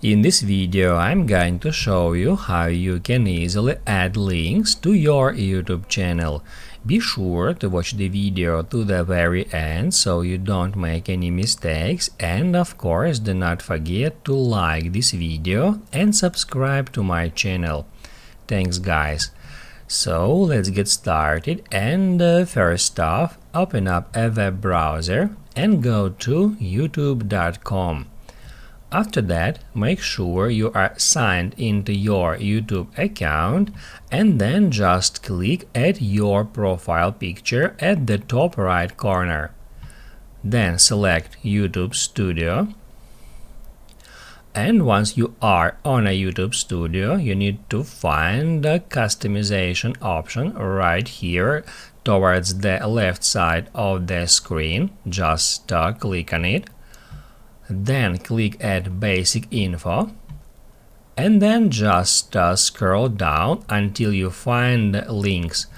In this video, I'm going to show you how you can easily add links to your YouTube channel. Be sure to watch the video to the very end so you don't make any mistakes, and of course do not forget to like this video and subscribe to my channel. Thanks guys. So let's get started, and first off, open up a web browser and go to youtube.com. After that, make sure you are signed into your YouTube account, and then just click at your profile picture at the top right corner. Then select YouTube Studio. And once you are on a YouTube Studio, you need to find the customization option right here towards the left side of the screen. Just click on it. Then click at Basic Info, and then just scroll down until you find links.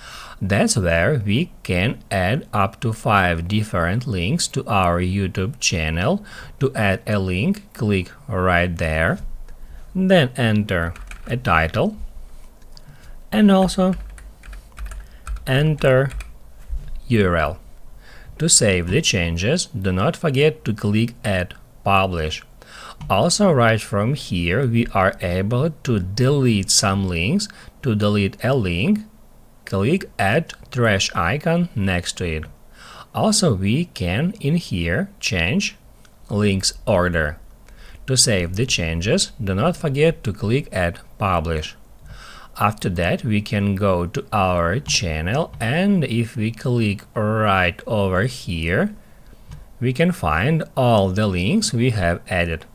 That's where we can add up to 5 different links to our YouTube channel. To add a link, click right there, then enter a title, and also enter URL. To save the changes, do not forget to click at Publish. Also, right from here we are able to delete some links. To delete a link, click at trash icon next to it. Also, we can in here change links order. To save the changes, do not forget to click at Publish. After that, we can go to our channel, and if we click right over here, we can find all the links we have added.